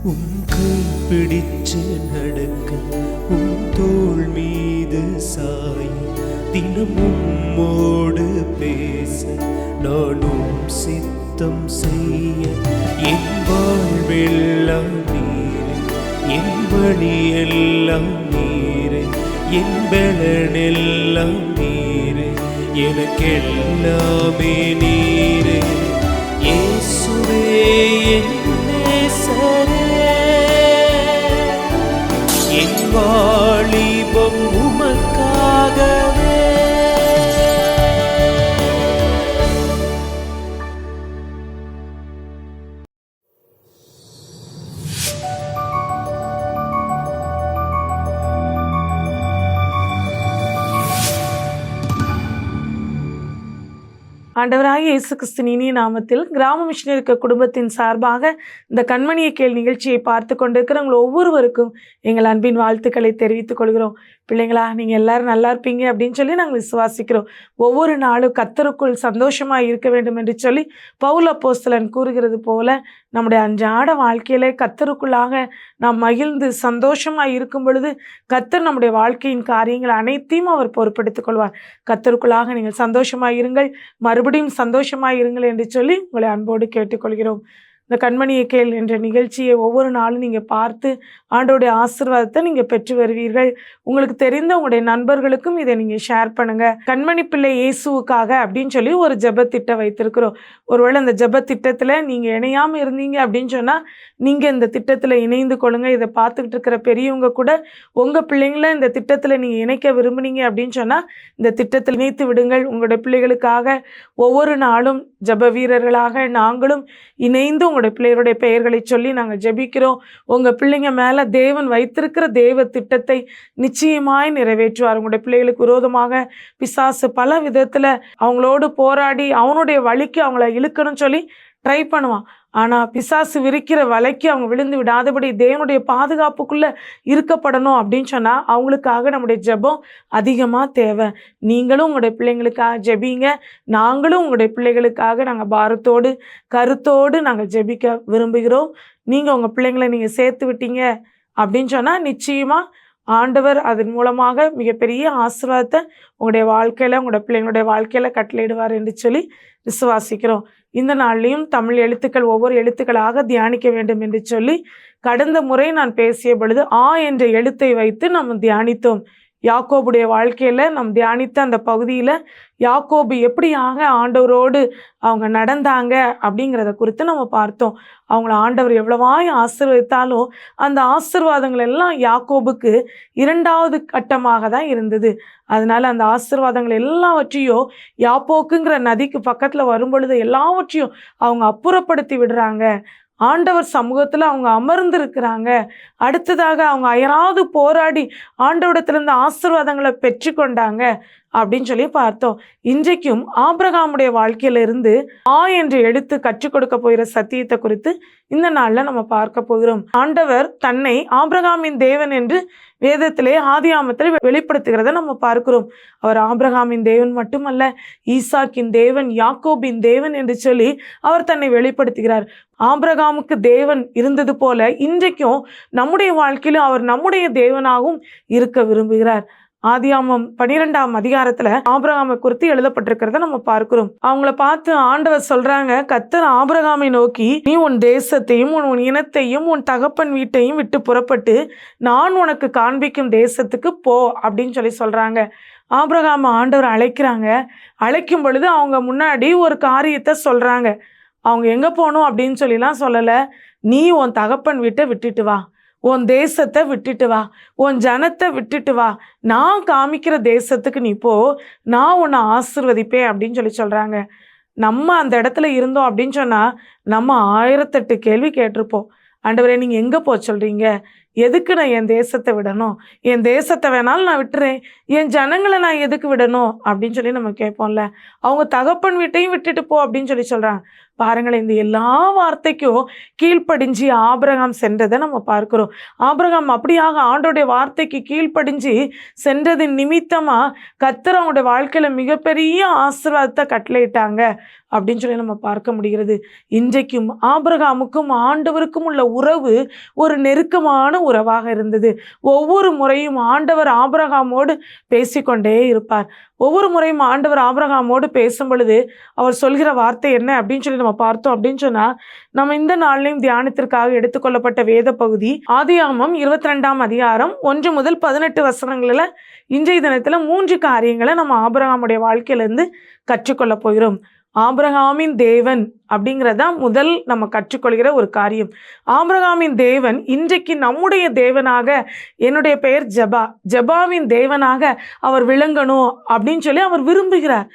உம் கை பிடிச்சு நடக்க, உம் தோள் மீது சாய, தினம் உம்மோடு பேச, நானும் சித்தம் செய்ய. என் வாழ்வெல்லாம் நீரே, என் வழியெல்லாம் நீரே, என் பலனெல்லாம் நீரே, எனக்கெல்லாமே நீரே. இயேசுவே என் நேசரே, என் வாலிபம் உமக்காகவே. ஆண்டவராகிய இயேசு கிறிஸ்துவின் இனிய நாமத்தில் கிராம மிஷனரி குடும்பத்தின் சார்பாக இந்த கண்மணியை கேள் நிகழ்ச்சியை பார்த்து கொண்டிருக்கிற உங்கள் ஒவ்வொருவருக்கும் எங்கள் அன்பின் வாழ்த்துக்களை தெரிவித்துக் கொள்கிறோம். பிள்ளைங்களா, நீங்கள் எல்லாரும் நல்லா இருப்பீங்க அப்படின்னு சொல்லி நாங்கள் விசுவாசிக்கிறோம். ஒவ்வொரு நாளும் கர்த்தருக்குள் சந்தோஷமாக இருக்க வேண்டும் என்று சொல்லி பவுல் அப்போஸ்தலன் கூறுகிறது போல நம்முடைய அன்றாட வாழ்க்கையிலே கர்த்தருக்குள்ளாக நாம் மகிழ்ந்து சந்தோஷமாக இருக்கும் பொழுது கர்த்தர் நம்முடைய வாழ்க்கையின் காரியங்கள் அனைத்தையும் அவர் பொறுப்பெடுத்துக் கொள்வார். கர்த்தருக்குள்ளாக நீங்கள் சந்தோஷமாக இருங்கள், மறுபடியும் சந்தோஷமாக இருங்கள் என்று சொல்லி உங்களை அன்போடு கேட்டுக்கொள்கிறோம். இந்த கண்மணியை கேள் என்ற நிகழ்ச்சியை ஒவ்வொரு நாளும் நீங்கள் பார்த்து ஆண்டோடைய ஆசீர்வாதத்தை நீங்கள் பெற்று வருவீர்கள். உங்களுக்கு தெரிந்த உங்களுடைய நண்பர்களுக்கும் இதை நீங்கள் ஷேர் பண்ணுங்கள். கண்மணி பிள்ளை இயேசுவுக்காக அப்படின்னு சொல்லி ஒரு ஜெபத்திட்டம் வைத்திருக்கிறோம். ஒருவேளை அந்த ஜெபத்திட்டத்தில் நீங்கள் இணையாமல் இருந்தீங்க அப்படின்னு சொன்னால் நீங்கள் இந்த திட்டத்தில் இணைந்து கொள்ளுங்கள். இதை பார்த்துக்கிட்டு இருக்கிற பெரியவங்க கூட உங்கள் பிள்ளைங்கள இந்த திட்டத்தில் நீங்கள் இணைக்க விரும்புனீங்க அப்படின்னு சொன்னால் இந்த திட்டத்தில் இணைத்து விடுங்கள். உங்களுடைய பிள்ளைகளுக்காக ஒவ்வொரு நாளும் ஜெப வீரர்களாக நாங்களும் இணைந்து உங்களுடைய பிள்ளைகளுடைய பெயர்களை சொல்லி நாங்கள் ஜெபிக்கிறோம். உங்கள் பிள்ளைங்க மேலே தேவன் வைத்திருக்கிற தேவ திட்டத்தை நிச்சயமாய் நிறைவேற்றுவார். உங்களுடைய பிள்ளைகளுக்கு விரோதமாக பிசாசு பல விதத்தில் அவங்களோடு போராடி அவனுடைய வழிக்கு அவங்கள இழுக்கணும்னு சொல்லி ட்ரை பண்ணுவான். ஆனால் பிசாசு விரிக்கிற வலைக்கு அவங்க விழுந்து விடாதபடி தேவனுடைய பாதுகாப்புக்குள்ளே இருக்கப்படணும் அப்படின்னு சொன்னால் அவங்களுக்காக நம்முடைய ஜெபம் அதிகமாக தேவை. நீங்களும் உங்களுடைய பிள்ளைங்களுக்காக ஜெபிங்க. நாங்களும் உங்களுடைய பிள்ளைகளுக்காக நாங்கள் பாரத்தோடு கருத்தோடு நாங்கள் ஜெபிக்க விரும்புகிறோம். நீங்கள் உங்கள் பிள்ளைங்களை நீங்கள் சேர்த்து விட்டீங்க அப்படின்னு சொன்னால் நிச்சயமாக ஆண்டவர் அதன் மூலமாக மிகப்பெரிய ஆசீர்வாதத்தை உங்களுடைய வாழ்க்கையில் உங்களுடைய பிள்ளைங்களுடைய வாழ்க்கையில் கட்டளையிடுவார் என்று சொல்லி விசுவாசிக்கிறோம். இந்த நாள்லையும் தமிழ் எழுத்துக்கள் ஒவ்வொரு எழுத்துக்களாக தியானிக்க வேண்டும் என்று சொல்லி கடந்த முறை நான் பேசிய பொழுது என்ற எழுத்தை வைத்து நம்ம தியானித்தோம். யாக்கோபுடைய வாழ்க்கையில் நாம் தியானித்த அந்த பகுதியில் யாக்கோபு எப்படியாக ஆண்டவரோடு அவங்க நடந்தாங்க அப்படிங்கிறத குறித்து நம்ம பார்த்தோம். அவங்கள ஆண்டவர் எவ்வளவாய் ஆசீர்வதித்தாலும் அந்த ஆசீர்வாதங்கள் எல்லாம் யாக்கோபுக்கு இரண்டாவது கட்டமாக தான் இருந்தது. அதனால அந்த ஆசீர்வாதங்கள் எல்லாவற்றையும் யாப்போக்குங்கிற நதிக்கு பக்கத்தில் வரும் பொழுது எல்லாவற்றையும் அவங்க அப்புறப்படுத்தி விடுறாங்க. ஆண்டவர் சமூகத்தில் அவங்க அமர்ந்து இருக்கிறாங்க. அடுத்ததாக அவங்க அயராது போராடி ஆண்டவரிடத்திலிருந்து ஆசீர்வாதங்களை பெற்றுக்கொண்டாங்க அப்படின்னு சொல்லி பார்த்தோம். இன்றைக்கும் ஆபிரகாமுடைய வாழ்க்கையிலிருந்து என்று எடுத்து கற்றுக் கொடுக்க போகிற சத்தியத்தை குறித்து இந்த நாளில் நம்ம பார்க்க போகிறோம். ஆண்டவர் தன்னை ஆபிரகாமின் தேவன் என்று வேதத்திலே ஆதியாமத்தில் வெளிப்படுத்துகிறத நம்ம பார்க்கிறோம். அவர் ஆபிரகாமின் தேவன் மட்டுமல்ல, ஈசாக்கின் தேவன், யாக்கோபின் தேவன் என்று சொல்லி அவர் தன்னை வெளிப்படுத்துகிறார். ஆபிரகாமுக்கு தேவன் இருந்தது போல இன்றைக்கும் நம்முடைய வாழ்க்கையிலும் அவர் நம்முடைய தேவனாகவும் இருக்க விரும்புகிறார். ஆதியாமம் 12ஆம் அதிகாரத்துல ஆபிரகாமை குறித்து எழுதப்பட்டிருக்கிறத நம்ம பார்க்கிறோம். அவங்கள பார்த்து ஆண்டவர் சொல்றாங்க, கர்த்தர் ஆபிரகாமை நோக்கி, நீ உன் தேசத்தையும் உன் இனத்தையும் உன் தகப்பன் வீட்டையும் விட்டு புறப்பட்டு நான் உனக்கு காண்பிக்கும் தேசத்துக்கு போ அப்படின்னு சொல்லி சொல்றாங்க. ஆபிரகாமை ஆண்டவர் அழைக்கிறாங்க. அழைக்கும் பொழுது அவங்க முன்னாடி ஒரு காரியத்தை சொல்றாங்க. அவங்க எங்க போகணும் அப்படின்னு சொல்லிலாம் சொல்லலை. நீ உன் தகப்பன் வீட்டை விட்டுட்டு வா, உன் தேசத்தை விட்டுட்டு வா, உன் ஜனத்தை விட்டுட்டு வா, நான் காமிக்கிற தேசத்துக்கு நீ போ, நான் உன்னை ஆசீர்வதிப்பேன் அப்படின்னு சொல்லி சொல்கிறாங்க. நம்ம அந்த இடத்துல இருந்தோம் அப்படின்னு சொன்னால் நம்ம 1008 கேள்வி கேட்டிருப்போம். ஆண்டவரே, நீங்கள் எங்கே போக சொல்கிறீங்க? எதுக்கு நான் என் தேசத்தை விடணும்? என் தேசத்தை வேணாலும் நான் விட்டுறேன், என் ஜனங்களை நான் எதுக்கு விடணும் அப்படின்னு சொல்லி நம்ம கேட்போம்ல. அவங்க தகப்பன் வீட்டையும் விட்டுட்டு போ அப்படின்னு சொல்லி சொல்கிறாங்க. பாருங்களேன், இந்த எல்லா வார்த்தைக்கும் கீழ்ப்படிஞ்சு ஆபிரகாம் சென்றதை நம்ம பார்க்கிறோம். ஆபிரகாம் அப்படியாக ஆண்டோடைய வார்த்தைக்கு கீழ்ப்படிஞ்சு சென்றதின் நிமித்தமா கர்த்தர் அவங்களுடைய வாழ்க்கையில மிகப்பெரிய ஆசீர்வாதத்தை கட்டளையிட்டாங்க அப்படின்னு சொல்லி நம்ம பார்க்க முடிகிறது. இன்றைக்கும் ஆபிரகாமுக்கும் ஆண்டவருக்கும் உள்ள உறவு ஒரு நெருக்கமான உறவாக இருந்தது. ஒவ்வொரு முறையும் ஆண்டவர் ஆபிரகாமோடு பேசிக்கொண்டே இருப்பார். ஒவ்வொரு முறையும் ஆண்டவர் ஆபிரகாமோடு பேசும் பொழுது அவர் சொல்கிற வார்த்தை என்ன அப்படின்னு சொல்லி நம்ம பார்த்தோம் அப்படின்னு சொன்னா, நம்ம இந்த நாளிலையும் தியானத்திற்காக எடுத்துக்கொள்ளப்பட்ட வேத பகுதி ஆதியாகமம் 22ஆம் அதிகாரம் 1 முதல் 18 வசனங்களில் இன்றைய தினத்துல 3 காரியங்களை நம்ம ஆபிரகாமுடைய வாழ்க்கையிலிருந்து கற்றுக்கொள்ள போகிறோம். ஆபிரகாமின் தேவன் அப்படிங்கிறதா முதல் நம்ம கற்றுக்கொள்கிற ஒரு காரியம். ஆபிரகாமின் தேவன் இன்றைக்கு நம்முடைய தேவனாக, என்னுடைய பெயர் ஜெபாவின் தேவனாக அவர் விளங்கணும் அப்படின்னு சொல்லி அவர் விரும்புகிறார்.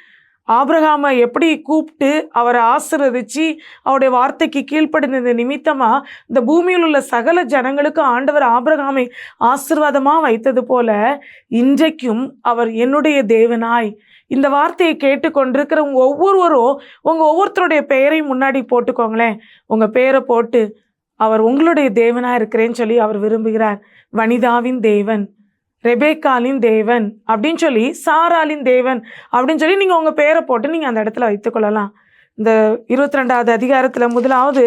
ஆபிரகாமை எப்படி கூப்பிட்டு அவரை ஆசீர்வதிச்சு அவருடைய வார்த்தைக்கு கீழ்ப்படிந்தது நிமித்தமா இந்த பூமியில் உள்ள சகல ஜனங்களுக்கு ஆண்டவர் ஆபிரகாமை ஆசீர்வாதமா வைத்தது போல இன்றைக்கும் அவர் என்னுடைய தேவனாய், இந்த வார்த்தையை கேட்டுக்கொண்டிருக்கிற ஒவ்வொருவரும் ஒவ்வொருத்தருடைய பெயரையும் முன்னாடி போட்டுக்கோங்களேன். உங்கள் பெயரை போட்டு அவர் உங்களுடைய தேவனாக இருக்கிறேன்னு சொல்லி அவர் விரும்புகிறார். வனிதாவின் தேவன், ரெபேக்காலின் தேவன் அப்படின்னு சொல்லி, சாராளின் தேவன் அப்படின்னு சொல்லி நீங்கள் உங்கள் பெயரை போட்டு நீங்கள் அந்த இடத்துல வைத்துக்கொள்ளலாம். இந்த 22ஆவது அதிகாரத்தில் 1வது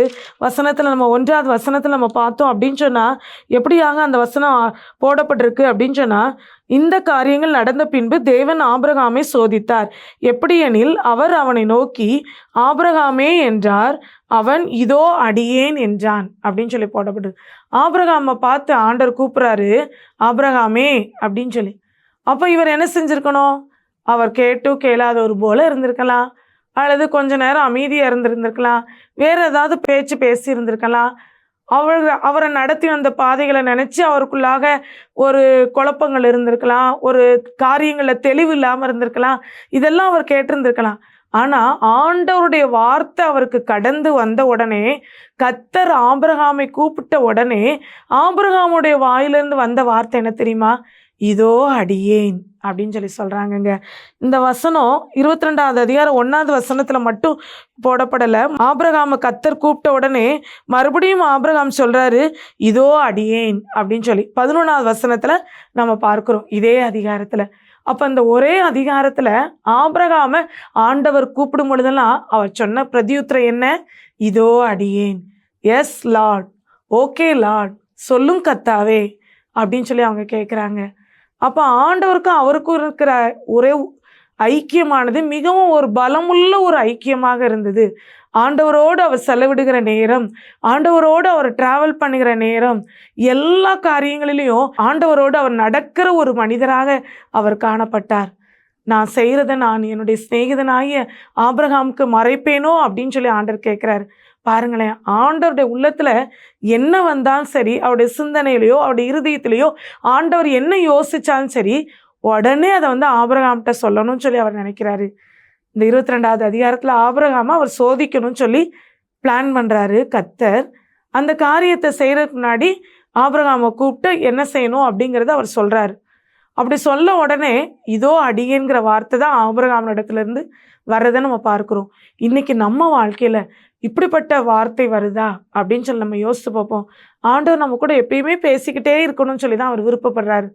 வசனத்தில் நம்ம 1வது வசனத்தில் நம்ம பார்த்தோம் அப்படின்னு சொன்னால், எப்படியாக அந்த வசனம் போடப்பட்டிருக்கு அப்படின்னு சொன்னால், இந்த காரியங்கள் நடந்த பின்பு தேவன் ஆபிரகாமை சோதித்தார். எப்படியெனில் அவர் அவனை நோக்கி ஆபிரகாமே என்றார், அவன் இதோ அடியேன் என்றான் அப்படின்னு சொல்லி போடப்பட்டது. ஆபிரகாமை பார்த்து ஆண்டவர் கூப்பிட்றாரு, ஆபிரகாமே அப்படின்னு சொல்லி. அப்போ இவர் என்ன செஞ்சுருக்கணும்? அவர் கேட்டும் கேளாதவர் போல இருந்திருக்கலாம், அல்லது கொஞ்ச நேரம் அமைதியாக இருந்திருந்திருக்கலாம், வேறு ஏதாவது பேச்சு பேசி இருந்திருக்கலாம். அவரை நடத்தி வந்த பாதைகளை நினச்சி அவருக்குள்ளாக ஒரு குழப்பங்கள் இருந்திருக்கலாம், ஒரு காரியங்களில் தெளிவு இல்லாமல் இருந்திருக்கலாம், இதெல்லாம் அவர் கேட்டிருந்திருக்கலாம். ஆனால் ஆண்டவருடைய வார்த்தை அவருக்கு கடந்து வந்த உடனே, கர்த்தர் ஆபிரகாமை கூப்பிட்ட உடனே ஆபிரகாமுடைய வாயிலிருந்து வந்த வார்த்தை என்ன தெரியுமா? இதோ அடியேன் அப்படின்னு சொல்லி சொல்கிறாங்கங்க. இந்த வசனம் 22ஆவது அதிகாரம் 1வது வசனத்தில் மட்டும் போடப்படலை. ஆபிரகாமை கர்த்தர் கூப்பிட்ட உடனே மறுபடியும் ஆபிரகாம் சொல்கிறாரு, இதோ அடியேன் அப்படின்னு சொல்லி 11வது வசனத்தில் நம்ம பார்க்குறோம் இதே அதிகாரத்தில். அப்போ இந்த ஒரே அதிகாரத்தில் ஆபிரகாமை ஆண்டவர் கூப்பிடும் பொழுதெல்லாம் அவர் சொன்ன பிரதியுத்திரம் என்ன? இதோ அடியேன், எஸ் லார்ட், ஓகே லார்ட், சொல்லும் கர்த்தாவே அப்படின்னு சொல்லி அவங்க கேட்குறாங்க. அப்போ ஆண்டவருக்கும் அவருக்கும் இருக்கிற ஒரே ஐக்கியமானது மிகவும் ஒரு பலமுள்ள ஒரு ஐக்கியமாக இருந்தது. ஆண்டவரோடு அவர் செலவிடுகிற நேரம், ஆண்டவரோடு அவர் டிராவல் பண்ணுகிற நேரம், எல்லா காரியங்களிலையும் ஆண்டவரோடு அவர் நடக்கிற ஒரு மனிதராக அவர் காணப்பட்டார். நான் செய்கிறத நான் என்னுடைய சிநேகிதனாகிய ஆபிரகாமுக்கு மறைப்பேனோ அப்படின்னு சொல்லி ஆண்டவர் கேட்குறாரு. பாருங்களேன், ஆண்டவருடைய உள்ளத்தில் என்ன வந்தாலும் சரி, அவருடைய சிந்தனையிலையோ அவருடைய இருதயத்திலையோ ஆண்டவர் என்ன யோசித்தாலும் சரி, உடனே அதை ஆபிரகாம்கிட்ட சொல்லணும்னு சொல்லி அவர் நினைக்கிறாரு. இந்த 22ஆவது அதிகாரத்தில் ஆபிரகாமை அவர் சோதிக்கணும்னு சொல்லி பிளான் பண்ணுறாரு கர்த்தர். அந்த காரியத்தை செய்கிறதுக்கு முன்னாடி ஆபிரகாமை கூப்பிட்டு என்ன செய்யணும் அப்படிங்கிறத அவர் சொல்கிறாரு. அப்படி சொல்ல உடனே இதோ அடியேங்கிற வார்த்தை தான் ஆபிரகாமிடத்துலேருந்து வர்றதை நம்ம பார்க்குறோம். இன்றைக்கி நம்ம வாழ்க்கையில் இப்படிப்பட்ட வார்த்தை வருதா அப்படின்னு சொல்லி நம்ம யோசித்து பார்ப்போம். ஆண்டவர் நம்ம கூட எப்பயுமே பேசிக்கிட்டே இருக்கணும்னு சொல்லி தான் அவர் விருப்பப்படுறாரு.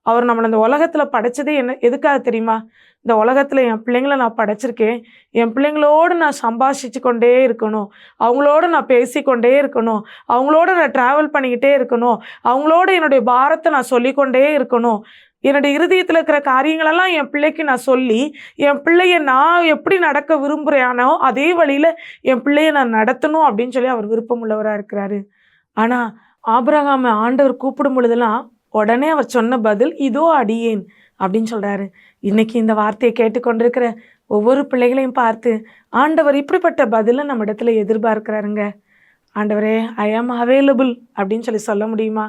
அவர் நம்மளை இந்த உலகத்தில் படைச்சதே எதுக்காக தெரியுமா? இந்த உலகத்தில் என் பிள்ளைங்களை நான் படைச்சிருக்கேன், என் பிள்ளைங்களோடு நான் சம்பாஷிச்சு கொண்டே இருக்கணும், அவங்களோட நான் பேசிக்கொண்டே இருக்கணும், அவங்களோட நான் ட்ராவல் பண்ணிக்கிட்டே இருக்கணும், அவங்களோட என்னுடைய பாரத்தை நான் சொல்லிக்கொண்டே இருக்கணும், என்னுடைய இருதயத்தில் இருக்கிற காரியங்களெல்லாம் என் பிள்ளைக்கு நான் சொல்லி, என் பிள்ளைய நான் எப்படி நடக்க விரும்புகிறேனோ அதே வழியில் என் பிள்ளைய நான் நடத்தணும் அப்படின்னு சொல்லி அவர் விருப்பம் உள்ளவராக இருக்கிறாரு. ஆனால் ஆபிரகாமை ஆண்டவர் கூப்பிடும் பொழுதெல்லாம் உடனே அவர் சொன்ன பதில் இதோ அடியேன் அப்படின்னு சொல்கிறாரு. இன்றைக்கி இந்த வார்த்தையை கேட்டுக்கொண்டிருக்கிற ஒவ்வொரு பிள்ளைகளையும் பார்த்து ஆண்டவர் இப்படிப்பட்ட பதிலை நம்ம இடத்துல எதிர்பார்க்கிறாருங்க. ஆண்டவரே, ஐ ஆம் அவைலபிள் அப்படின்னு சொல்ல முடியுமா?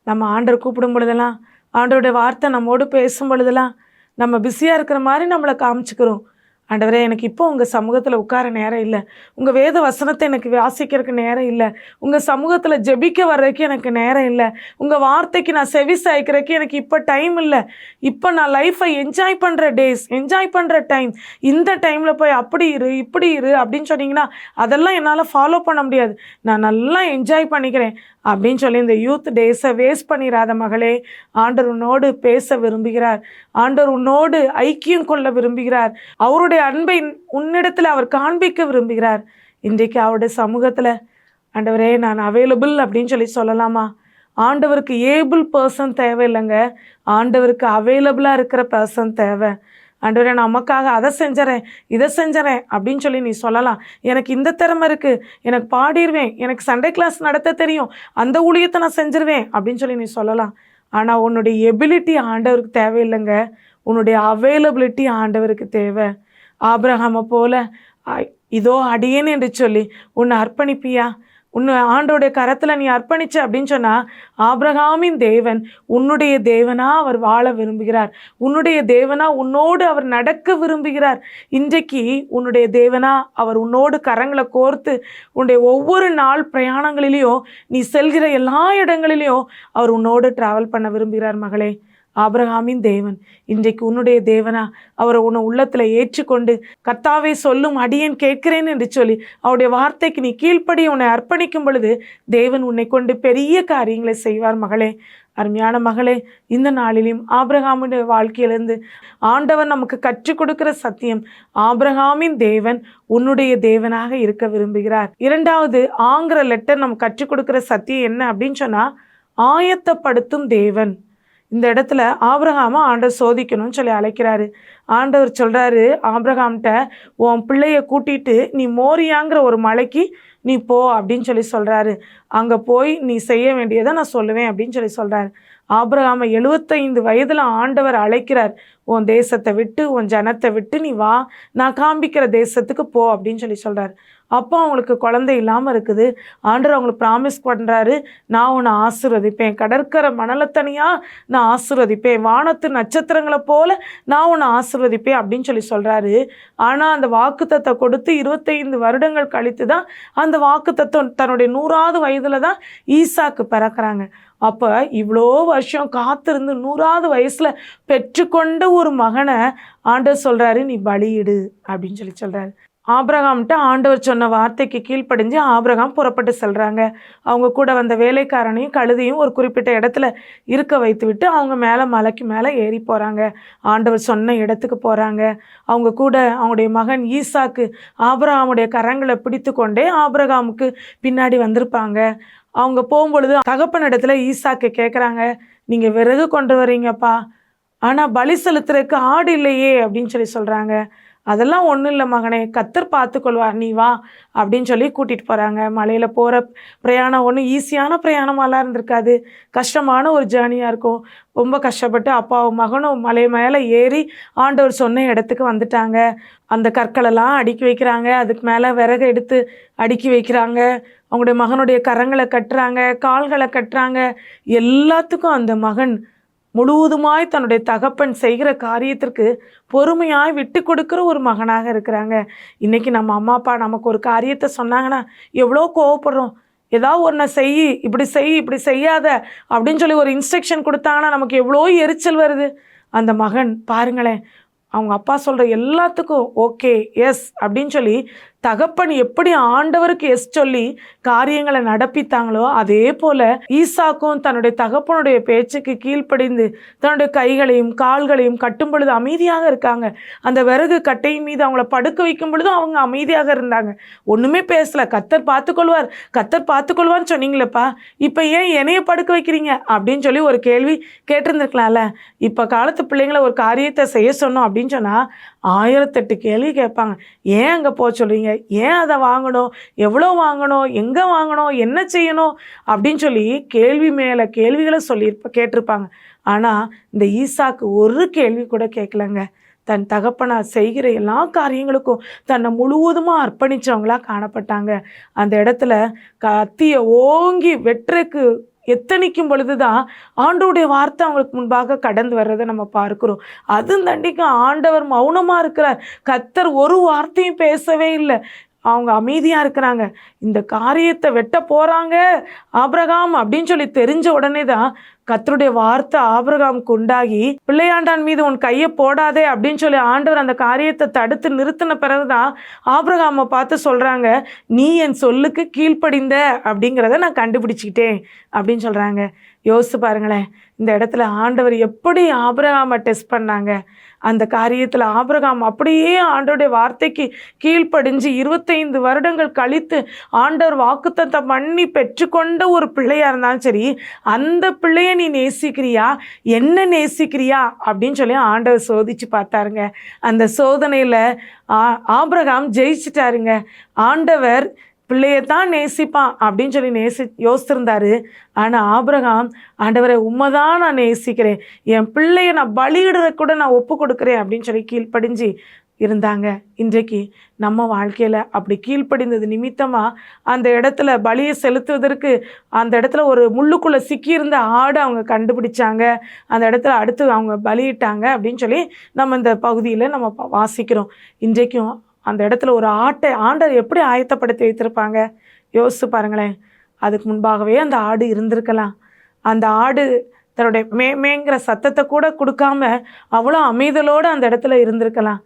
நம்ம ஆண்டவர் கூப்பிடும் பொழுதெல்லாம், ஆண்டவருடைய வார்த்தை நம்மோடு பேசும் பொழுதெல்லாம் நம்ம பிஸியாக இருக்கிற மாதிரி நம்மளை காமிச்சுக்கிறோம். ஆண்டவரே, எனக்கு இப்போ உங்கள் சமூகத்தில் உட்கார நேரம் இல்லை, உங்கள் வேத வசனத்தை எனக்கு வாசிக்கிறதுக்கு நேரம் இல்லை, உங்கள் சமூகத்தில் ஜெபிக்க வர்றதுக்கு எனக்கு நேரம் இல்லை, உங்கள் வார்த்தைக்கு நான் செவி சாய்க்கிறதுக்கு எனக்கு இப்போ டைம் இல்லை, இப்போ நான் லைஃப்பை என்ஜாய் பண்ணுற டேஸ், என்ஜாய் பண்ணுற டைம், இந்த டைமில் போய் அப்படி இரு இப்படி இரு அப்படின்னு சொன்னீங்கன்னா அதெல்லாம் என்னால் ஃபாலோ பண்ண முடியாது. நான் நல்லா என்ஜாய் பண்ணிக்கிறேன் அப்படின்னு சொல்லி இந்த யூத் டேஸை வேஸ்ட் பண்ணிடாத மகளே. ஆண்டவர் உன்னோடு பேச விரும்புகிறார். ஆண்டவர் உன்னோடு ஐக்கியம் கொள்ள விரும்புகிறார். அவருடைய அன்பை உன்னிடத்தில் அவர் காண்பிக்க விரும்புகிறார். இன்றைக்கு அவருடைய சமூகத்தில் ஆண்டவரே நான் அவைலபிள் அப்படின்னு சொல்லலாமா? ஆண்டவருக்கு ஏபிள் பர்சன் தேவையில்லைங்க, ஆண்டவருக்கு அவைலபிளாக இருக்கிற பர்சன் தேவை. ஆண்டவரே, நான் நமக்காக அதை செஞ்சுறேன் இதை செஞ்சுறேன் அப்படின்னு சொல்லி நீ சொல்லலாம். எனக்கு இந்த திறமை இருக்குது, எனக்கு பாடிடுவேன், எனக்கு சண்டே கிளாஸ் நடத்த தெரியும், அந்த ஊழியத்தை நான் செஞ்சிருவேன் அப்படின்னு சொல்லி நீ சொல்லலாம். ஆனால் உன்னுடைய எபிலிட்டி ஆண்டவருக்கு தேவையில்லைங்க, உன்னுடைய அவைலபிலிட்டி ஆண்டவருக்கு தேவை. ஆபிரகாமை போல இதோ அடியேன் என்று சொல்லி உன்னை அர்ப்பணிப்பியா? உன்னை ஆண்டோடைய கரத்தில் நீ அர்ப்பணிச்ச அப்படின்னு சொன்னால் ஆபிரகாமின் தேவன் உன்னுடைய தேவனா அவர் வாழ விரும்புகிறார். உன்னுடைய தேவனா உன்னோடு அவர் நடக்க விரும்புகிறார். இன்றைக்கு உன்னுடைய தேவனா அவர் உன்னோடு கரங்களை கோர்த்து உன்னுடைய ஒவ்வொரு நாள் பிரயாணங்களிலையும் நீ செல்கிற எல்லா இடங்களிலையும் அவர் உன்னோடு ட்ராவல் பண்ண விரும்புகிறார். மகளே, ஆபிரகாமின் தேவன் இன்றைக்கு உன்னுடைய தேவனா அவரை உன்னை உள்ளத்தில் ஏற்றுக்கொண்டு கர்த்தாவே சொல்லும் அடியேன் கேட்கிறேன் என்று சொல்லி அவருடைய வார்த்தைக்கு நீ கீழ்ப்படி உன்னை அர்ப்பணிக்கும் பொழுது தேவன் உன்னை கொண்டு பெரிய காரியங்களை செய்வார். மகளே, அருமையான மகளே, இந்த நாளிலும் ஆபிரகாமுடைய வாழ்க்கையிலிருந்து ஆண்டவர் நமக்கு கற்றுக் கொடுக்கிற சத்தியம், ஆபிரகாமின் தேவன் உன்னுடைய தேவனாக இருக்க விரும்புகிறார். இரண்டாவது ஆங்கிற லெட்டர் நம்ம கற்றுக் கொடுக்கிற சத்தியம் என்ன அப்படின்னு சொன்னால் ஆயத்தப்படுத்தும் தேவன். இந்த இடத்துல ஆபிரகாமை ஆண்டவர் சோதிக்கணும்னு சொல்லி அழைக்கிறாரு. ஆண்டவர் சொல்கிறாரு ஆபிரகாம்கிட்ட, உன் பிள்ளைய கூட்டிகிட்டு நீ மோரியாங்கிற ஒரு மலைக்கு நீ போ அப்படின்னு சொல்லி சொல்கிறாரு. அங்கே போய் நீ செய்ய வேண்டியதை நான் சொல்லுவேன் அப்படின்னு சொல்லி சொல்கிறாரு. ஆபிரகாமை 75 வயதில் ஆண்டவர் அழைக்கிறார். உன் தேசத்தை விட்டு உன் ஜனத்தை விட்டு நீ வா, நான் காண்பிக்கிற தேசத்துக்கு போ அப்படின்னு சொல்லி சொல்கிறார். அப்போ அவங்களுக்கு குழந்தை இல்லாமல் இருக்குது. ஆண்டவர் அவங்களுக்கு ப்ராமிஸ் பண்ணுறாரு, நான் உன்னை ஆசீர்வதிப்பேன், கடற்கரை மணலத்தனியாக நான் ஆசீர்வதிப்பேன், வானத்து நட்சத்திரங்களை போல நான் உன்னை ஆசீர்வதிப்பேன் அப்படின்னு சொல்லி சொல்கிறாரு. ஆனால் அந்த வாக்குத்தத்தை கொடுத்து 25 வருடங்கள் கழித்து தான் அந்த வாக்குத்தத்தம் தன்னுடைய 100வது வயதில் தான் ஈசாக்கு பிறக்கிறாங்க. அப்போ இவ்வளோ வருஷம் காத்திருந்து 100வது வயசில் பெற்றுக்கொண்ட ஒரு மகனை ஆண்டவர் சொல்கிறாரு, நீ பலியிடு அப்படின்னு சொல்லி சொல்கிறாரு. ஆபிரகாம்கிட்ட ஆண்டவர் சொன்ன வார்த்தைக்கு கீழ்ப்படிஞ்சு ஆபிரகாம் புறப்பட்டு செல்கிறாங்க. அவங்க கூட வந்த வேலைக்காரனையும் கழுதையும் ஒரு குறிப்பிட்ட இடத்துல இருக்க வைத்து விட்டு அவங்க மேலே மலைக்கு மேலே ஏறி போகிறாங்க. ஆண்டவர் சொன்ன இடத்துக்கு போகிறாங்க. அவங்க கூட அவங்களுடைய மகன் ஈசாக்கு ஆபிரகாமுடைய கரங்களை பிடித்து கொண்டே ஆபிரகாமுக்கு பின்னாடி வந்திருப்பாங்க. அவங்க போகும்பொழுது தகப்பன் இடத்துல ஈசாக்கு கேட்குறாங்க, நீங்கள் விறகு கொண்டு வரீங்கப்பா, ஆனால் பலி செலுத்துறதுக்கு ஆடு இல்லையே அப்படின்னு சொல்லி சொல்கிறாங்க. அதெல்லாம் ஒன்றும் இல்லை மகனே, கர்த்தர் பார்த்துக்கொள்வார், நீ வா அப்படின்னு சொல்லி கூட்டிகிட்டு போகிறாங்க. மலையில் போகிற பிரயாணம் ஒன்றும் ஈஸியான பிரயாணமாலாம் இருந்திருக்காது, கஷ்டமான ஒரு ஜேர்னியாக இருக்கும். ரொம்ப கஷ்டப்பட்டு அப்பாவும் மகனும் மலை மேலே ஏறி ஆண்டவர் சொன்ன இடத்துக்கு வந்துட்டாங்க. அந்த கற்களெல்லாம் அடுக்கி வைக்கிறாங்க, அதுக்கு மேலே விறகு எடுத்து அடுக்கி வைக்கிறாங்க. அவங்களுடைய மகனுடைய கரங்களை கட்டுறாங்க, கால்களை கட்டுறாங்க. எல்லாத்துக்கும் அந்த மகன் முழுவதுமாய் தன்னுடைய தகப்பன் செய்கிற காரியத்திற்கு பொறுமையாய் விட்டு கொடுக்குற ஒரு மகனாக இருக்கிறாங்க. இன்றைக்கி நம்ம அம்மா அப்பா நமக்கு ஒரு காரியத்தை சொன்னாங்கன்னா எவ்வளோ கோவப்படுறோம். ஏதாவது ஒன்றை செய், இப்படி செய், இப்படி செய்யாத அப்படின்னு சொல்லி ஒரு இன்ஸ்ட்ரக்ஷன் கொடுத்தாங்கன்னா நமக்கு எவ்வளோ எரிச்சல் வருது. அந்த மகன் பாருங்களேன், அவங்க அப்பா சொல்கிற எல்லாத்துக்கும் ஓகே எஸ் அப்படின்னு சொல்லி தகப்பன் எப்படி ஆண்டவருக்கு எஸ் சொல்லி காரியங்களை நடப்பித்தாங்களோ அதே போல் ஈசாக்கும் தன்னுடைய தகப்பனுடைய பேச்சுக்கு கீழ்ப்படிந்து தன்னுடைய கைகளையும் கால்களையும் கட்டும் பொழுது அமைதியாக இருக்காங்க. அந்த விறகு கட்டையின் மீது அவங்கள படுக்க வைக்கும் பொழுதும் அவங்க அமைதியாக இருந்தாங்க, ஒன்றுமே பேசலை. கர்த்தர் பார்த்துக்கொள்வார், கர்த்தர் பார்த்துக்கொள்வார்னு சொன்னீங்களேப்பா, இப்போ ஏன் என்னைய படுக்க வைக்கிறீங்க அப்படின்னு சொல்லி ஒரு கேள்வி கேட்டிருந்துருக்கலாம்ல. இப்போ காலத்து பிள்ளைங்களை ஒரு காரியத்தை செய்ய சொன்னோம் அப்படின்னு சொன்னால் 1008 கேள்வி கேட்பாங்க. ஏன் அங்கே போக சொல்கிறீங்க, ஏன் அதை வாங்கணும், எவ்வளோ வாங்கணும், எங்கே வாங்கணும், என்ன செய்யணும் அப்படின்னு சொல்லி கேள்வி மேலே கேள்விகளை கேட்டிருப்பாங்க. ஆனால் இந்த ஈசாக்கு ஒரு கேள்வி கூட கேட்கலங்க. தன் தகப்பனார் செய்கிற எல்லா காரியங்களுக்கும் தன்னை முழுவதுமாக அர்ப்பணித்தவங்களாக காணப்பட்டாங்க. அந்த இடத்துல கத்தியை ஓங்கி வெட்டுறதுக்கு எத்தனிக்கும் பொழுதுதான் ஆண்டவருடைய வார்த்தை அவங்களுக்கு முன்பாக கடந்து வர்றதை நம்ம பார்க்கிறோம். அதுவும் தண்டிக்கு ஆண்டவர் மௌனமாக இருக்கிறார். கர்த்தர் ஒரு வார்த்தையும் பேசவே இல்லை. அவங்க அமைதியாக இருக்கிறாங்க. இந்த காரியத்தை வெட்ட போகிறாங்க ஆபிரகாம் அப்படின்னு சொல்லி தெரிஞ்ச உடனே தான் கர்த்தருடைய வார்த்தை ஆபிரகாமுக்கு உண்டாகி, பிள்ளையாண்டான் மீது உன் கையை போடாதே அப்படின்னு சொல்லி ஆண்டவர் அந்த காரியத்தை தடுத்து நிறுத்தின பிறகுதான் ஆபிரகாமை பார்த்து சொல்கிறாங்க, நீ என் சொல்லுக்கு கீழ்ப்படிந்த அப்படிங்கிறத நான் கண்டுபிடிச்சிக்கிட்டேன் அப்படின்னு சொல்கிறாங்க. யோசிச்சு பாருங்களேன், இந்த இடத்துல ஆண்டவர் எப்படி ஆபிரகாமை டெஸ்ட் பண்ணாங்க. அந்த காரியத்தில் ஆபிரகாம் அப்படியே ஆண்டவருடைய வார்த்தைக்கு கீழ்ப்படிஞ்சு 25 வருடங்கள் கழித்து ஆண்டவர் வாக்குத்தத்தம் பண்ணி பெற்றுக்கொண்ட ஒரு பிள்ளையாக இருந்தாலும் சரி, அந்த பிள்ளையை நீ நேசிக்கிறியா, என்ன நேசிக்கிறியா அப்படின்னு சொல்லி ஆண்டவர் சோதிச்சு பார்த்தாருங்க. அந்த சோதனையில் ஆபிரகாம் ஜெயிச்சிட்டாருங்க. ஆண்டவர் பிள்ளையத்தான் நேசிப்பான் அப்படின்னு சொல்லி யோசிச்சிருந்தாரு. ஆனால் ஆபிரகாம், ஆண்டவரை உண்மைதான் நான் நேசிக்கிறேன், என் பிள்ளையை நான் பலியிடுற கூட நான் ஒப்பு கொடுக்குறேன் அப்படின்னு சொல்லி கீழ்ப்படிஞ்சு இருந்தாங்க. இன்றைக்கு நம்ம வாழ்க்கையில் அப்படி கீழ்ப்படிந்தது நிமித்தமாக அந்த இடத்துல பலியை செலுத்துவதற்கு அந்த இடத்துல ஒரு முள்ளுக்குள்ளே சிக்கியிருந்த ஆடை அவங்க கண்டுபிடிச்சாங்க. அந்த இடத்துல அடுத்து அவங்க பலியிட்டாங்க அப்படின்னு சொல்லி நம்ம இந்த பகுதியில் நம்ம வாசிக்கிறோம். இன்றைக்கும் அந்த இடத்துல ஒரு ஆட்டை ஆண்டவர் எப்படி ஆயத்தப்படுத்தி வைத்திருப்பாங்க யோசிச்சு பாருங்களேன். அதுக்கு முன்பாகவே அந்த ஆடு இருந்திருக்கலாம். அந்த ஆடு தன்னுடைய மேங்கிற சத்தத்தை கூட கொடுக்காம அவ்வளோ அமைதலோடு அந்த இடத்துல இருந்திருக்கலாம்.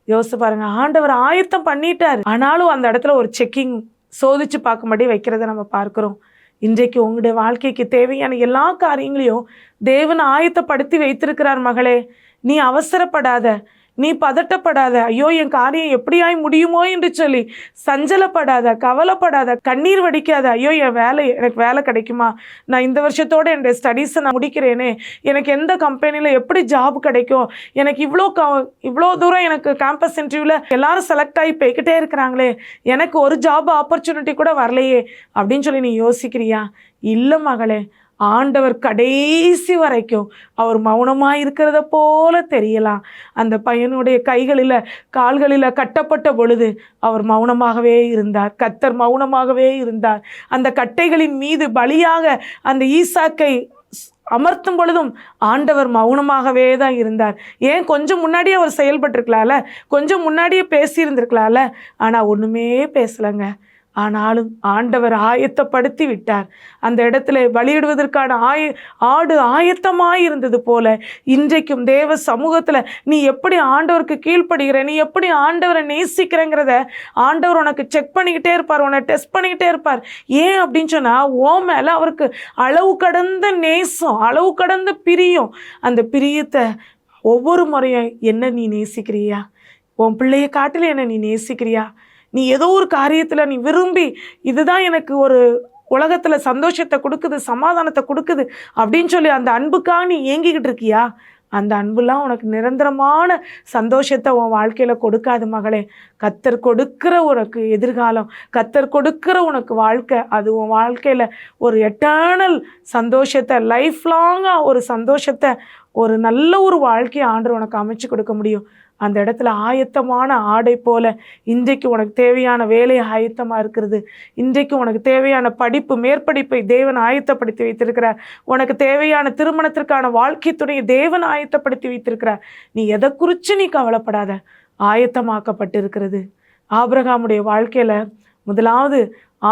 யோசிச்சு பாருங்க, ஆண்டவர் ஆயத்தம் பண்ணிட்டார். ஆனாலும் அந்த இடத்துல ஒரு செக்கிங், சோதிச்சு பார்க்கும்படி வைக்கிறத நம்ம பார்க்குறோம். இன்றைக்கு உங்களுடைய வாழ்க்கைக்கு தேவையான எல்லா காரியங்களையும் தேவன் ஆயத்தப்படுத்தி வைத்திருக்கிறார். மகளே, நீ அவசரப்படாத, நீ பதட்டப்படாத, ஐயோ என் காரியம் எப்படியாய் முடியுமோ என்று சொல்லி சஞ்சலப்படாத, கவலைப்படாத, கண்ணீர் வடிக்காத. ஐயோ எனக்கு வேலை கிடைக்குமா, நான் இந்த வருஷத்தோடு என்னுடைய ஸ்டடீஸை நான் முடிக்கிறேனே, எனக்கு எந்த கம்பெனியில் எப்படி ஜாப் கிடைக்கும், எனக்கு இவ்வளோ தூரம் எனக்கு கேம்பஸ் இன்டர்வியூவில் எல்லாரும் செலக்ட் ஆகி போய்கிட்டே இருக்கிறாங்களே, எனக்கு ஒரு ஜாப் ஆப்பர்ச்சுனிட்டி கூட வரலையே அப்படின்னு சொல்லி நீ யோசிக்கிறியா? இல்லை மகளே, ஆண்டவர் கடைசி வரைக்கும் அவர் மௌனமாக இருக்கிறத போல தெரியலாம். அந்த பையனுடைய கைகளில் கால்களில் கட்டப்பட்ட பொழுது அவர் மௌனமாகவே இருந்தார். கர்த்தர் மௌனமாகவே இருந்தார். அந்த கட்டைகளின் மீது பலியாக அந்த ஈசாக்கை அமர்த்தும் பொழுதும் ஆண்டவர் மௌனமாகவே தான் இருந்தார். ஏன் கொஞ்சம் முன்னாடியே அவர் செயல்பட்டிருக்கலாம்ல, கொஞ்சம் முன்னாடியே பேசியிருந்திருக்கலாம்ல, ஆனால் ஒன்றுமே பேசலைங்க. ஆனாலும் ஆண்டவர் ஆயத்தப்படுத்தி விட்டார். அந்த இடத்துல பலியிடுவதற்கான ஆடு ஆயத்தமாக இருந்தது போல இன்றைக்கும் தேவ சமூகத்தில் நீ எப்படி ஆண்டவருக்கு கீழ்ப்படுகிற, நீ எப்படி ஆண்டவரை நேசிக்கிறங்கிறத ஆண்டவர் உனக்கு செக் பண்ணிக்கிட்டே இருப்பார், உன்னை டெஸ்ட் பண்ணிக்கிட்டே இருப்பார். ஏன் அப்படின்னு சொன்னால், ஓ மேலே அவருக்கு அளவு கடந்த நேசம், அளவு கடந்த பிரியம். அந்த பிரியத்தை ஒவ்வொரு முறையும் என்ன நீ நேசிக்கிறியா? உன் பிள்ளையை காட்டில என்ன நீ நேசிக்கிறியா? நீ ஏதோ ஒரு காரியத்தில் நீ விரும்பி இதுதான் எனக்கு ஒரு உலகத்தில் சந்தோஷத்தை கொடுக்குது, சமாதானத்தை கொடுக்குது அப்படின்னு சொல்லி அந்த அன்புக்காக நீ ஏங்கிக்கிட்டு இருக்கியா? அந்த அன்புலாம் உனக்கு நிரந்தரமான சந்தோஷத்தை உன் வாழ்க்கையில் கொடுக்காது மகளே. கர்த்தர் கொடுக்கிற உனக்கு எதிர்காலம், கர்த்தர் கொடுக்கிற உனக்கு வாழ்க்கை, அது உன் வாழ்க்கையில் ஒரு எட்டர்னல் சந்தோஷத்தை, லைஃப் லாங்காக ஒரு சந்தோஷத்தை, ஒரு நல்ல ஒரு வாழ்க்கையை ஆண்டவர் உனக்கு அமைச்சு கொடுக்க முடியும். அந்த இடத்துல ஆயத்தமான ஆடை போல இன்றைக்கு உனக்கு தேவையான வேலை ஆயத்தமாக இருக்கிறது. இன்றைக்கு உனக்கு தேவையான படிப்பு, மேற்படிப்பை தேவன் ஆயத்தப்படுத்தி வைத்திருக்கிறார். உனக்கு தேவையான திருமணத்திற்கான வாழ்க்கை துணையை தேவன் ஆயத்தப்படுத்தி வைத்திருக்கிறார். நீ எதை குறித்து நீ கவலைப்படாத, ஆயத்தமாக்கப்பட்டிருக்கிறது. ஆபிரகாமுடைய வாழ்க்கையில் முதலாவது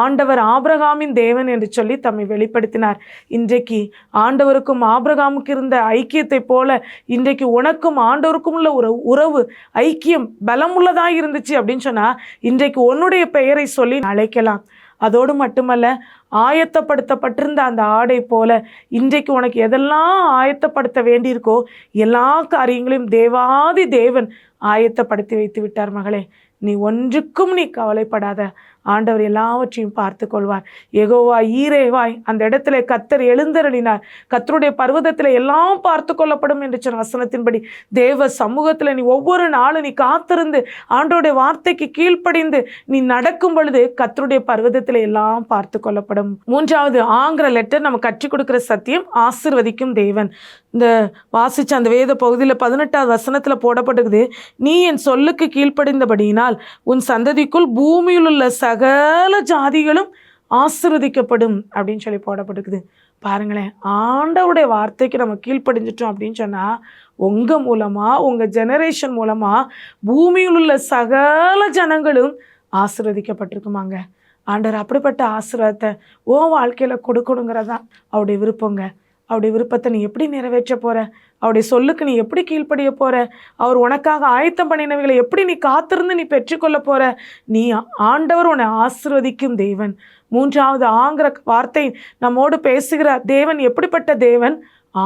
ஆண்டவர் ஆபிரகாமின் தேவன் என்று சொல்லி தம்மை வெளிப்படுத்தினார். இன்றைக்கு ஆண்டவருக்கும் ஆபிரகாமுக்கு இருந்த ஐக்கியத்தை போல இன்றைக்கு உனக்கும் ஆண்டவருக்கும் உள்ள ஒரு உறவு, ஐக்கியம் பலமுள்ளதாக இருந்துச்சு அப்படின்னு சொன்னால் இன்றைக்கு உன்னுடைய பெயரை சொல்லி அழைக்கலாம். அதோடு மட்டுமல்ல, ஆயத்தப்படுத்தப்பட்டிருந்த அந்த ஆடை போல இன்றைக்கு உனக்கு எதெல்லாம் ஆயத்தப்படுத்த வேண்டியிருக்கோ எல்லா காரியங்களையும் தேவாதி தேவன் ஆயத்தப்படுத்தி வைத்து விட்டார். மகளே, நீ ஒன்றுக்கும் நீ கவலைப்படாத, ஆண்டவர் எல்லாவற்றையும் பார்த்து கொள்வார். யெகோவா ஈரேவாய், அந்த இடத்துல கர்த்தர் எழுந்தருளினார். கர்த்தருடைய பர்வதத்தில் எல்லாம் பார்த்து கொள்ளப்படும் என்று சொன்ன வசனத்தின்படி தேவ சமூகத்தில் நீ ஒவ்வொரு நாளும் நீ காத்திருந்து ஆண்டவருடைய வார்த்தைக்கு கீழ்ப்படிந்து நீ நடக்கும் பொழுது கர்த்தருடைய பர்வதத்தில் எல்லாம் பார்த்து கொள்ளப்படும். மூன்றாவது ஆங்கிற லெட்டர் நம்ம கற்றுக் கொடுக்கிற சத்தியம், ஆசீர்வதிக்கும் தேவன். இந்த வாசிச்ச அந்த வேத பகுதியில் 18வது வசனத்தில் போடப்பட்டிருக்குது, நீ என் சொல்லுக்கு கீழ்ப்படிந்தபடியினால் உன் சந்ததிக்குள் பூமியில் உள்ள சகல ஜாதிகளும் ஆசீர்வதிக்கப்படும் அப்படின்னு சொல்லி போடப்பட்டிருக்குது. பாருங்களேன், ஆண்டவருடைய வார்த்தைக்கு நம்ம கீழ்ப்படிஞ்சிட்டோம் அப்படின்னு சொன்னால், உங்கள் மூலமாக, உங்கள் ஜெனரேஷன் மூலமாக பூமியில் உள்ள சகல ஜனங்களும் ஆசீர்வதிக்கப்பட்டிருக்குமாங்க. ஆண்டவர் அப்படிப்பட்ட ஆசீர்வாதத்தை உன் வாழ்க்கையில் கொடுக்கணுங்கிறதான் அவருடைய விருப்பங்க. அவருடைய விருப்பத்தை நீ எப்படி நிறைவேற்ற போகிற? அவருடைய சொல்லுக்கு நீ எப்படி கீழ்ப்படிய போகிற? அவர் உனக்காக ஆயத்தம் பண்ணினவைகளை எப்படி நீ காத்திருந்து நீ பெற்றுக்கொள்ள போகிற? நீ ஆண்டவர் உன்னை ஆசீர்வதிக்கும் தேவன். மூன்றாவது ஆங்கிற வார்த்தை நம்மோடு பேசுகிற தேவன் எப்படிப்பட்ட தேவன்?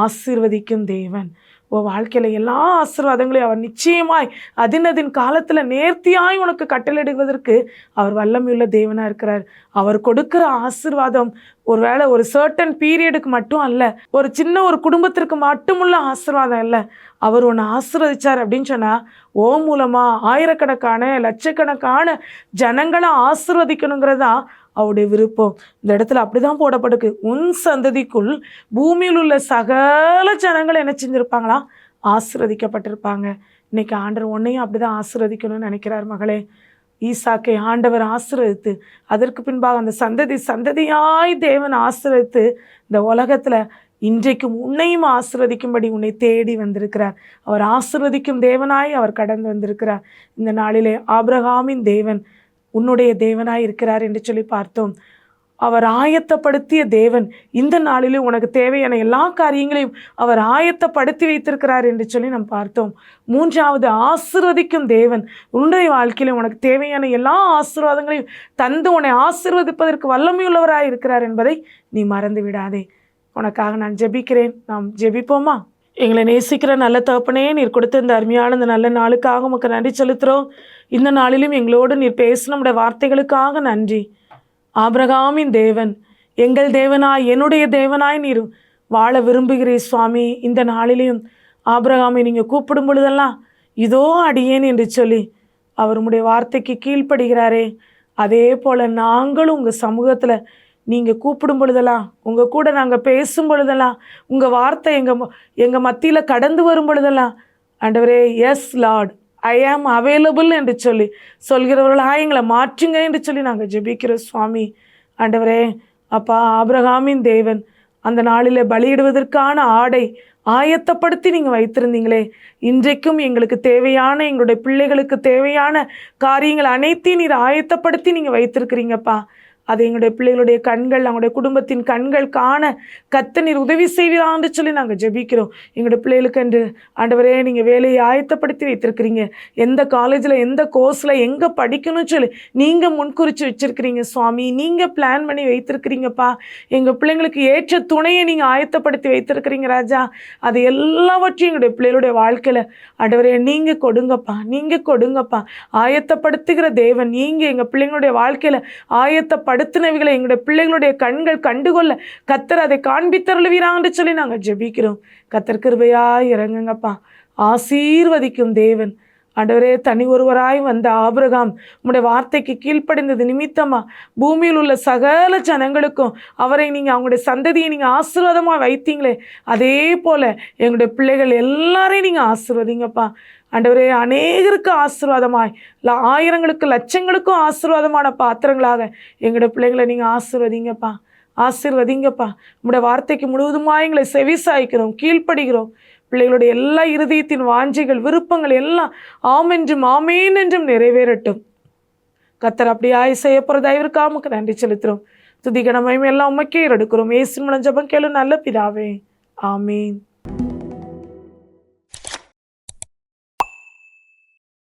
ஆசீர்வதிக்கும் தேவன். உன் வாழ்க்கையில் எல்லா ஆசீர்வாதங்களையும் அவர் நிச்சயமாய் அதின் காலத்தில் நேர்த்தியாய் உனக்கு கட்டளையிடுவதற்கு அவர் வல்லமையுள்ள தேவனாக இருக்கிறார். அவர் கொடுக்குற ஆசீர்வாதம் ஒருவேளை ஒரு சர்டன் பீரியடுக்கு மட்டும் அல்ல, ஒரு சின்ன ஒரு குடும்பத்திற்கு மட்டுமுள்ள ஆசீர்வாதம் இல்லை. அவர் உன்னை ஆசீர்வதிச்சார் அப்படின்னு சொன்னால் ஓ மூலமாக ஆயிரக்கணக்கான லட்சக்கணக்கான ஜனங்களை ஆசீர்வதிக்கணுங்கிறதா அவருடைய விருப்பம். இந்த இடத்துல அப்படிதான் போடப்படுக்கு, உன் சந்ததிக்குள் பூமியில் உள்ள சகல ஜனங்களை என்ன செஞ்சிருப்பாங்களா? ஆசீர்வதிக்கப்பட்டிருப்பாங்க. இன்னைக்கு ஆண்டவர் உன்னையும் அப்படிதான் ஆசீர்வதிக்கணும்னு நினைக்கிறார் மகளே. ஈசாக்கை ஆண்டவர் ஆசீர்வதித்து அதற்கு பின்பாக அந்த சந்ததியாய் தேவன் ஆசீர்வதித்து இந்த உலகத்தில் இன்றைக்கும் உன்னையும் ஆசீர்வதிக்கும்படி உன்னை தேடி வந்திருக்கிறார். அவர் ஆசீர்வதிக்கும் தேவனாய் அவர் கடந்து வந்திருக்கிறார். இந்த நாளிலே ஆபிரகாமின் தேவன் உன்னுடைய தேவனாய் இருக்கிறார் என்று சொல்லி பார்த்தோம். அவர் ஆயத்தப்படுத்திய தேவன் இந்த நாளிலே உனக்கு தேவையான எல்லா காரியங்களையும் அவர் ஆயத்தப்படுத்தி வைத்திருக்கிறார் என்று சொல்லி நாம் பார்த்தோம். மூன்றாவது, ஆசீர்வதிக்கும் தேவன் உன்னுடைய வாழ்க்கையில உனக்கு தேவையான எல்லா ஆசீர்வாதங்களையும் தந்து உன்னை ஆசீர்வதிப்பதற்கு வல்லமையுள்ளவராய் இருக்கிறார் என்பதை நீ மறந்து விடாதே. உனக்காக நான் ஜெபிக்கிறேன். நாம் ஜெபிப்போமா? எங்களை நேசிக்கிற நல்ல தகப்பனே, நீர் கொடுத்த இந்த அருமையான இந்த நல்ல நாளுக்காக உமக்கு நன்றி செலுத்துகிறோம். இந்த நாளிலும் எங்களோடு நீர் பேசின உடைய வார்த்தைகளுக்காக நன்றி. ஆபிரகாமின் தேவன், எங்கள் தேவனாய், என்னுடைய தேவனாய் நீர் வாழ விரும்புகிறீர் சுவாமி. இந்த நாளிலையும் ஆபிரகாமை நீங்கள் கூப்பிடும் பொழுதெல்லாம் இதோ அடியேன் என்று சொல்லி அவர் உம்முடைய வார்த்தைக்கு கீழ்ப்படுகிறாரே, அதே போல் நாங்களும் உங்கள் சமூகத்தில் நீங்கள் கூப்பிடும் பொழுதெல்லாம், உங்கள் கூட நாங்கள் பேசும் பொழுதெல்லாம், உங்கள் வார்த்தை எங்கள் மத்தியில் கடந்து வரும் பொழுதெல்லாம், ஆண்டவரே, எஸ் லார்ட், ஐ ஆம் அவைலபிள் என்று சொல்லி சொல்கிறவர்களாக எங்களை மாற்றுங்க என்று சொல்லி நாங்கள் ஜெபிக்கிறோம் சுவாமி. ஆண்டவரே, அப்பா, ஆபிரகாமின் தேவன் அந்த நாளில் பலியிடுவதற்கான ஆடை ஆயத்தப்படுத்தி நீங்கள் வைத்திருந்தீங்களே, இன்றைக்கும் எங்களுக்கு தேவையான, எங்களுடைய பிள்ளைகளுக்கு தேவையான காரியங்கள் அனைத்தையும் நீர் ஆயத்தப்படுத்தி நீங்கள் வைத்திருக்கிறீங்கப்பா. அது எங்களுடைய பிள்ளைகளுடைய கண்கள், அவங்களுடைய குடும்பத்தின் கண்கள் காண கர்த்தர் நீர் உதவி செய்வீரான்னு சொல்லி நாங்கள் ஜெபிக்கிறோம். எங்களுடைய பிள்ளைகளுக்கு என்று ஆண்டவரே நீங்கள் வேலையை ஆயத்தப்படுத்தி வைத்திருக்கிறீங்க. எந்த காலேஜில், எந்த கோர்ஸில் எங்கே படிக்கணும்னு சொல்லி நீங்கள் முன்குறித்து வச்சுருக்கிறீங்க சுவாமி. நீங்கள் பிளான் பண்ணி வைத்திருக்கிறீங்கப்பா. எங்கள் பிள்ளைங்களுக்கு ஏற்ற துணையை நீங்கள் ஆயத்தப்படுத்தி வைத்திருக்கிறீங்க ராஜா. அது எல்லாவற்றையும் எங்களுடைய பிள்ளைகளுடைய வாழ்க்கையில் ஆண்டவரே நீங்கள் கொடுங்கப்பா, நீங்கள் கொடுங்கப்பா. ஆயத்தப்படுத்துகிற தேவன் நீங்கள். எங்கள் பிள்ளைங்களுடைய வாழ்க்கையில் ஆயத்தப்படுத்தினவைகளை எங்களுடைய பிள்ளைகளுடைய கண்கள் கண்டுகொள்ள கர்த்தர் அதை காண்பித்தருளுவீரான்னு சொல்லி நாங்கள் ஜெபிக்கிறோம். கர்த்தர் கிருபையாய் இறங்குங்கப்பா. ஆசீர்வதிக்கும் தேவன் ஆண்டவரே, தனி ஒருவராய் வந்த ஆபிரகாம் உம்முடைய வார்த்தைக்கு கீழ்ப்படிந்தது நிமித்தமா பூமியில் உள்ள சகல ஜனங்களுக்கும் அவரை நீங்கள், அவங்களுடைய சந்ததியை நீங்கள் ஆசீர்வாதமாக வைத்தீங்களே, அதே போல் எங்களுடைய பிள்ளைகள் எல்லாரையும் நீங்கள் ஆசீர்வதிங்கப்பா. ஆண்டவரே, அநேகருக்கு ஆசீர்வாதமாய், ஆயிரங்களுக்கு லட்சங்களுக்கும் ஆசீர்வாதமான பாத்திரங்களாக எங்களுடைய பிள்ளைகளை நீங்கள் ஆசீர்வதிங்கப்பா, ஆசீர்வதிங்கப்பா. உங்களுடைய வார்த்தைக்கு முழுவதுமாக எங்களை செவிசாய்க்கிறோம், கீழ்ப்படுகிறோம். பிள்ளைகளுடைய எல்லா இருதயத்தின் வாஞ்சைகள், விருப்பங்கள் எல்லாம் ஆமென்றும் ஆமேன் என்றும் நிறைவேறட்டும். கர்த்தர் அப்படியாய் செய்ய போகிற தயவிற்காக உமக்கு நன்றி செலுத்துகிறோம். துதிகன மகிமை எல்லாம் உமக்கே எடுக்கிறோம். இயேசுவின் மூலம் ஜெபம் கேளும் நல்ல பிதாவே, ஆமேன்.